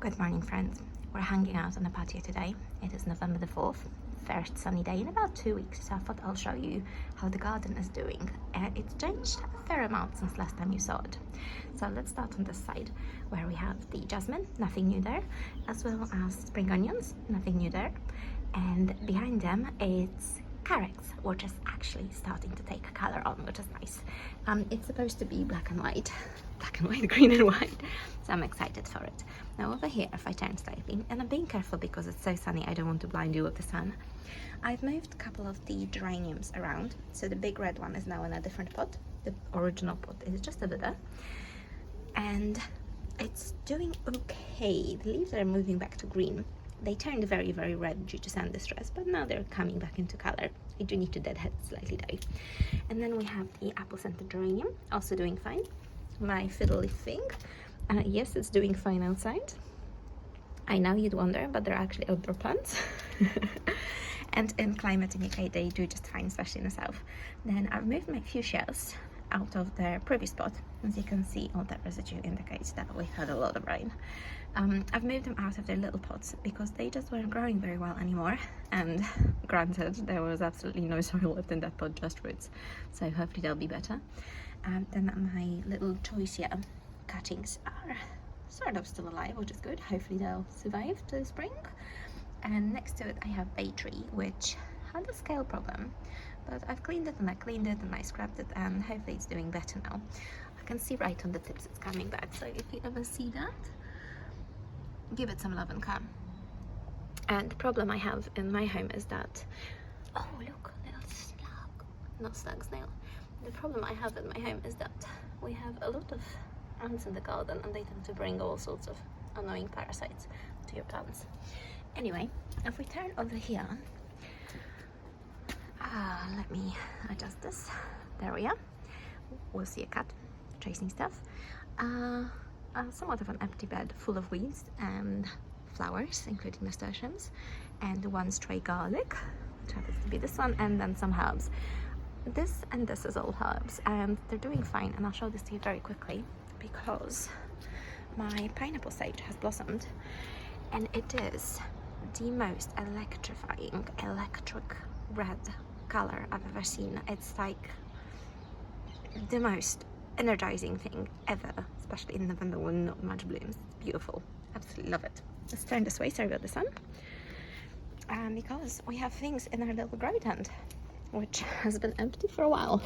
Good morning, friends. We're hanging out on the patio today. It is November the 4th, first sunny day in about 2 weeks, so I thought I'll show you how the garden is doing. It's changed a fair amount since last time you saw it. So let's start on this side, where we have the jasmine, nothing new there, as well as spring onions, nothing new there. And behind them, it's carrots, which is actually starting to take a color on, which is nice. It's supposed to be black and white, green and white, so I'm excited for it. Now over here, if I turn slightly, and I'm being careful because it's so sunny, I don't want to blind you with the sun, I've moved a couple of the geraniums around. So the big red one is now in a different pot. The original pot is just over there, and it's doing okay. The leaves are moving back to green. They turned very, very red due to sun distress, but now they're coming back into color. I do need to deadhead slightly though. And then we have the apple-scented geranium, also doing fine. My fiddle leaf thing, yes, it's doing fine outside. I know you'd wonder, but they're actually outdoor plants. And in climate in UK, they do just fine, especially in the south. Then I've moved my fuchsias out of their previous spot. As you can see, all that residue indicates that we had a lot of rain. I've moved them out of their little pots because they just weren't growing very well anymore, and granted, there was absolutely no soil left in that pot, just roots, so hopefully they'll be better. Then my little choicea cuttings are sort of still alive, which is good. Hopefully they'll survive to the spring. And next to it I have bay tree, which had a scale problem, but I've cleaned it and I scrapped it, and hopefully it's doing better now. I can see right on the tips it's coming back, so if you ever see that, give it some love and care. And the problem I have in my home is that, oh look, little slug, not slug, snail. The problem I have in my home is that we have a lot of ants in the garden, and they tend to bring all sorts of annoying parasites to your plants. Anyway, if we turn over here, let me adjust this. There we are. We'll see a cat chasing stuff. Somewhat of an empty bed full of weeds and flowers, including nasturtiums, and one stray garlic, which happens to be this one, and then some herbs. This and this is all herbs, and they're doing fine, and I'll show this to you very quickly because my pineapple sage has blossomed, and it is the most electrifying electric red color I've ever seen. It's like the most energizing thing ever, especially in November when not much blooms. It's beautiful, absolutely love it. Let's turn this way, sorry about the sun, because we have things in our little grow tent, which has been empty for a while.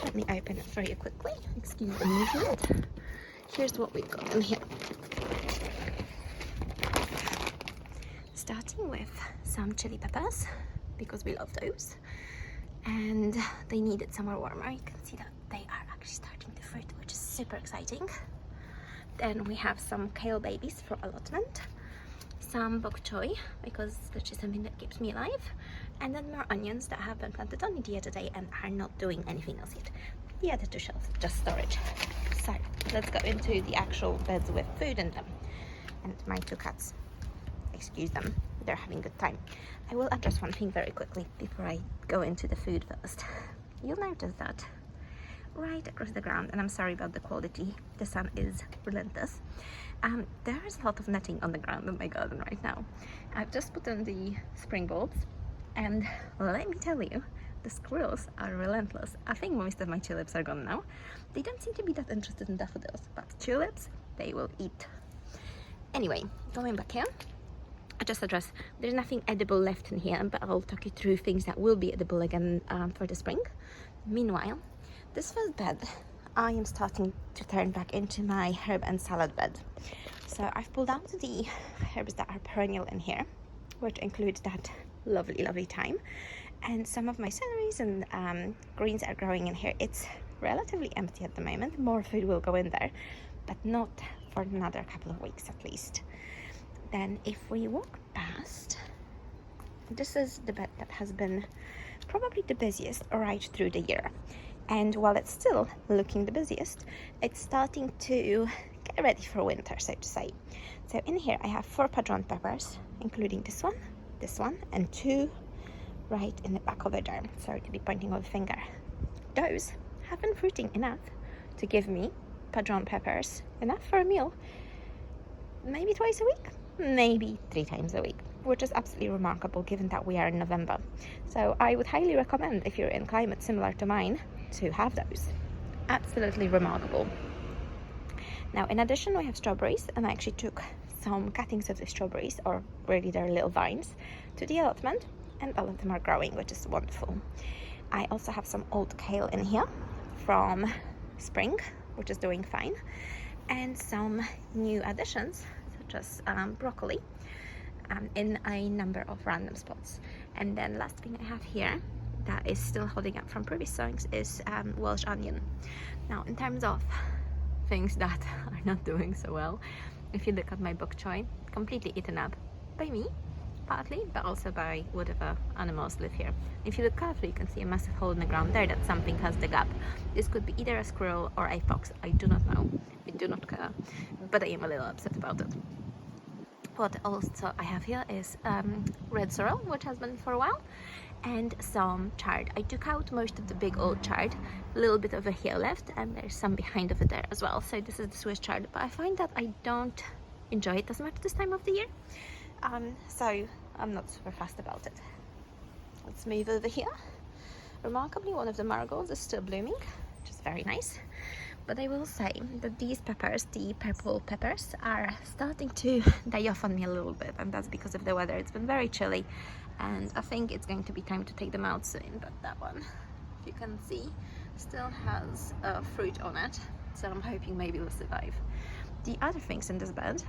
Let me open it for you quickly, excuse the movement. Here's what we've got in here. Starting with some chili peppers, because we love those, and they needed somewhere warmer. You can see that they are actually starting to fruit, which is super exciting. Then we have some kale babies for allotment, some bok choy, because that's just something that keeps me alive, and then more onions that have been planted only the other day and are not doing anything else yet. The other two shelves, just storage. So let's go into the actual beds with food in them. And my two cats, excuse them, they're having a good time. I will address one thing very quickly before I go into the food first. You'll notice that right across the ground, and I'm sorry about the quality, the sun is relentless, there's a lot of netting on the ground in my garden right now. I've just put in the spring bulbs, and let me tell you, the squirrels are relentless. I think most of my tulips are gone now. They don't seem to be that interested in daffodils, but tulips they will eat. Anyway, going back here, I just addressed, there's nothing edible left in here, but I'll talk you through things that will be edible again for the spring. Meanwhile, this first bed, I am starting to turn back into my herb and salad bed. So I've pulled out the herbs that are perennial in here, which includes that lovely, lovely thyme. And some of my celeries and greens are growing in here. It's relatively empty at the moment. More food will go in there, but not for another couple of weeks at least. Then if we walk past, this is the bed that has been probably the busiest right through the year. And while it's still looking the busiest, it's starting to get ready for winter, so to say. So in here I have 4 padron peppers, including this one, and 2 right in the back of the jar. Sorry to be pointing with a finger. Those have been fruiting enough to give me padron peppers, enough for a meal. maybe twice a week, maybe 3 times a week, which is absolutely remarkable given that we are in November. So I would highly recommend, if you're in climate similar to mine, to have those. Absolutely remarkable. Now, in addition, we have strawberries, and I actually took some cuttings of the strawberries, or really they're little vines, to the allotment, and all of them are growing, which is wonderful. I also have some old kale in here from spring, which is doing fine, and some new additions, such as broccoli, in a number of random spots. And then last thing I have here that is still holding up from previous sowings is Welsh onion. Now, in terms of things that are not doing so well, if you look at my bok choy, completely eaten up by me partly, but also by whatever animals live here. If you look carefully, you can see a massive hole in the ground there that something has dug up. This could be either a squirrel or a fox. I do not know. I do not care, but I am a little upset about it. What also I have here is red sorrel, which has been for a while, and some chard. I took out most of the big old chard, a little bit over here left, and there's some behind over there as well. So this is the Swiss chard, but I find that I don't enjoy it as much this time of the year. So I'm not super fast about it. Let's move over here. Remarkably, one of the marigolds is still blooming, which is very nice. But I will say that these peppers, the purple peppers, are starting to die off on me a little bit, and that's because of the weather. It's been very chilly, and I think it's going to be time to take them out soon. But that one, if you can see, still has fruit on it, so I'm hoping maybe it'll survive. The other things in this bed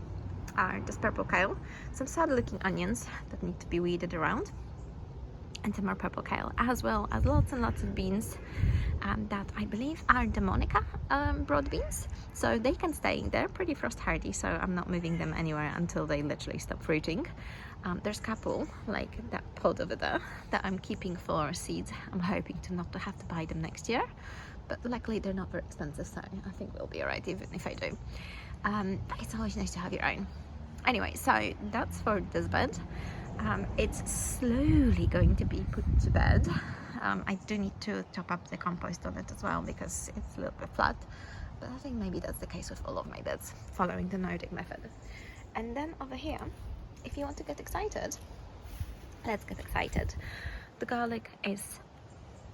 are this purple kale, some sad looking onions that need to be weeded around, and some more purple kale, as well as lots and lots of beans that I believe are the Monica broad beans, so they can stay in there, pretty frost hardy, so I'm not moving them anywhere until they literally stop fruiting. There's a couple, like that pod over there, that I'm keeping for seeds. I'm hoping to not to have to buy them next year, but luckily they're not very expensive, so I think we'll be alright even if I do. But it's always nice to have your own. Anyway, so that's for this bed. It's slowly going to be put to bed. I do need to top up the compost on it as well because it's a little bit flat, but I think maybe that's the case with all of my beds, following the Nordic method. And then over here, if you want to get excited, let's get excited. The garlic is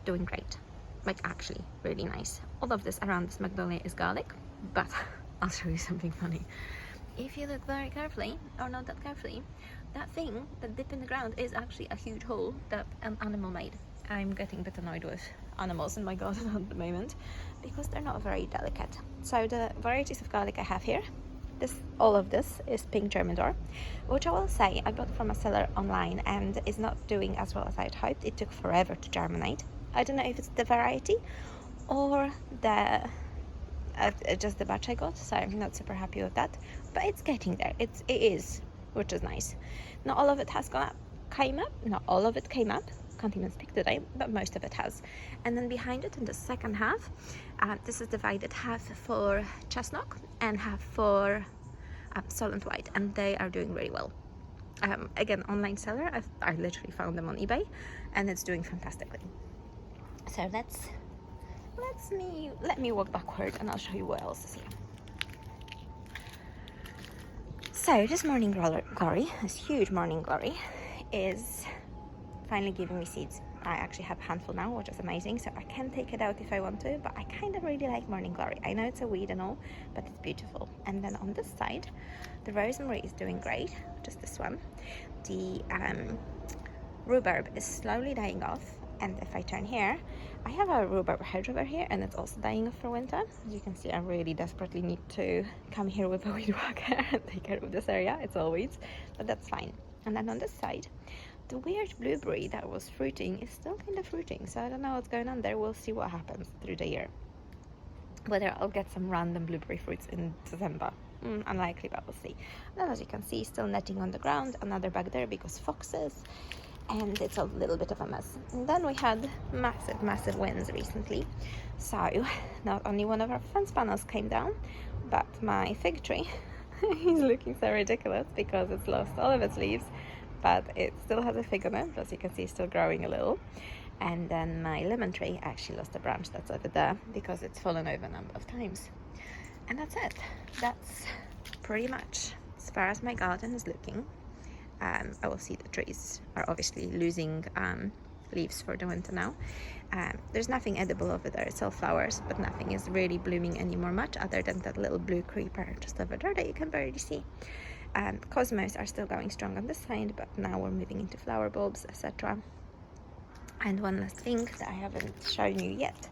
doing great, like actually really nice. All of this around this magnolia is garlic, but I'll show you something funny. If you look very carefully, or not that carefully, that thing that dip in the ground is actually a huge hole that an animal made. I'm getting a bit annoyed with animals in my garden at the moment because they're not very delicate. So the varieties of garlic I have here, all of this is pink German door, which I will say I bought from a seller online and is not doing as well as I'd hoped. It took forever to germinate. I don't know if it's the variety or the just the batch I got, so I'm not super happy with that, but it's getting there. It is, which is nice. Not all of it has came up. Not all of it came up. Can't even speak today, but most of it has. And then behind it, in the second half, this is divided half for chestnut and half for Solent White, and they are doing really well. Again, online seller. I literally found them on eBay, and it's doing fantastically. So let me walk backward and I'll show you what else is here. So this morning glory, this huge morning glory, is finally giving me seeds. I actually have a handful now, which is amazing, so I can take it out if I want to, but I kind of really like morning glory. I know it's a weed and all, but it's beautiful. And then on this side, the rosemary is doing great, just this one. The rhubarb is slowly dying off, and if I turn here, I have a rhubarb hedge over here, and it's also dying off for winter. As you can see, I really desperately need to come here with a weed whacker and take care of this area. It's all weeds, but that's fine. And then on this side, the weird blueberry that was fruiting is still kind of fruiting, so I don't know what's going on there. We'll see what happens through the year. Whether I'll get some random blueberry fruits in December, unlikely, but we'll see. And then, as you can see, still netting on the ground, another back there because foxes, and it's a little bit of a mess. And then we had massive winds recently, so not only one of our fence panels came down, but my fig tree is looking so ridiculous because it's lost all of its leaves, but it still has a fig on it. As you can see, still growing a little. And then my lemon tree actually lost a branch that's over there because it's fallen over a number of times. And that's it. That's pretty much as far as my garden is looking, I will see the trees are obviously losing leaves for the winter now. There's nothing edible over there. It's all flowers, but nothing is really blooming anymore much, other than that little blue creeper just over there that you can barely see. Cosmos are still going strong on this side, but now we're moving into flower bulbs, etc. And one last thing that I haven't shown you yet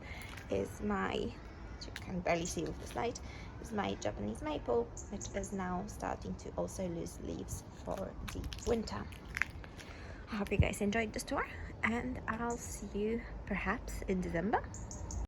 is my, which you can barely see with this light, is my Japanese maple, which is now starting to also lose leaves for the winter. I hope you guys enjoyed this tour, and I'll see you perhaps in December.